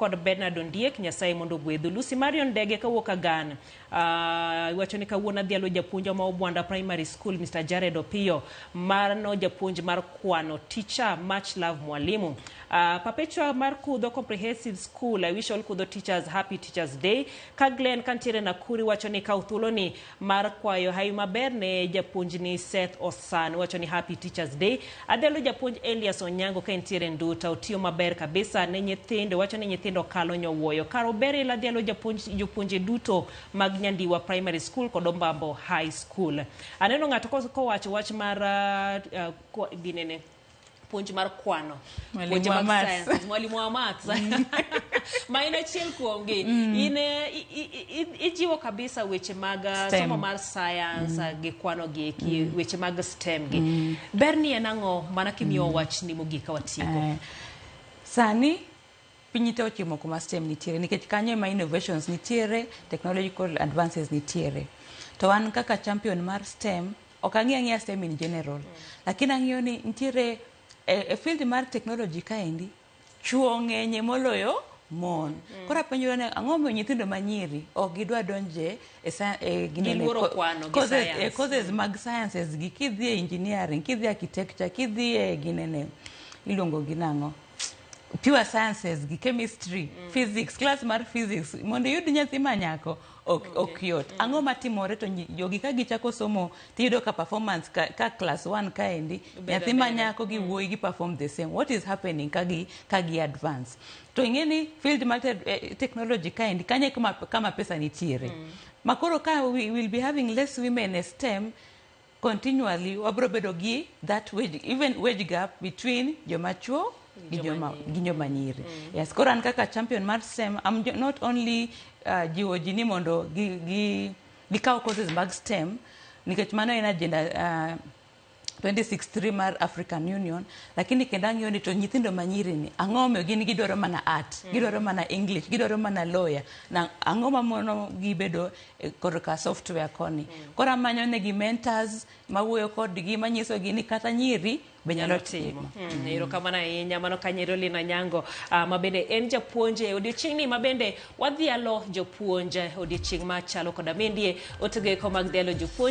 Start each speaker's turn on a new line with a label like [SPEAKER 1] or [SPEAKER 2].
[SPEAKER 1] kod Bernard Ondiek Nyasaye mondo gwedhu. Lucy Marion Ndege kawuok Agan wacho ni kawuono dhialo japuonj ma Obwanda Primary School Mr. Jared Opiyo marno japuonj mar kwano teacher much love mwalimu. Perpetua mar Kudho Comprehensive School I wish all Kudho teachers happy Teachers Day. Kaglen kantiere Nakuru wacho ni kauthulo ni mar kwayo hayu maber ne japuonj ni Seth Osan wacho ni happy Teachers Day. Adhialo japuonj Elias Onyango kantiere Nduta otiyo maber kabisa ne nyithindo wacho ni nyithindo kalo nyowuoyo. Karo beri la dhialo jopuonje duto mag Nyandiwa Primary School kod Ombambo High School. Aneno ng'ato kowacho wach mar ginene puonj mar kwano, puonj mag science, mwalimu wa maths. Ma ina chiel kuomgi. Ijiwo kabisa weche mag somo mar science gi kwano gi weche mag STEM gi. Bernie enang'o mana kimiyo wach ni mogika watieko.
[SPEAKER 2] Sani pinyite ochimo kuma STEM nitiere nikech kanyo ma innovations nitiere, technological advances nitiere. To wan kaka champion mar STEM ok ang'eya STEM in general. Lakini ang'eyo ni nitiere e field mar technology kaendi chuo ng'enye moloyo mon. Kora penjo ne ang'o mo nyithindo manyiri ok gidwa donje courses mag sciences gi kidhi engineering, kidhi architecture, kidhi ginene ilongo ginango pure sciences gi chemistry, physics, class mar physics mondo yud nyathi manyako ok yot. Ang'o matimore to jogi ka gichako somo tiyudo ka performance ka class 1 kaendi nyathi manyako gi wuoyi gi perform the same. What is happening ka gi advance? To ingeni field mar technology kaendi kanye kama pesa nitiere. Makoro ka we will be having less women in STEM continually wabro bedo gi that wage gap between jomachuo Ginjoma nyiri. Yes, koran kaka champion mar STEM, I'm not only jiwo jini mondo gikaw courses mag STEM, nikech mano en agenda 2063 mar African Union, lakini kenda ng'iyo ni to nyithindo manyiri ni ang'o mo gin gidwaro mana art, gidwaro mana English, gidwaro mana lawyer, na ang'o mamono gibedo korka software koni. Kora manyo ne gi mentors mawuoyo kodgi manyiso gi ni kata nyiri benyalo timo.
[SPEAKER 1] Erokamano ahinya mano Kanyero Lina Nyango mabende en japuonje odiochieng' ni mabende wadhialo jopuonje odiochieng' machalo koda mendie otege ko mag dhialo jopuonje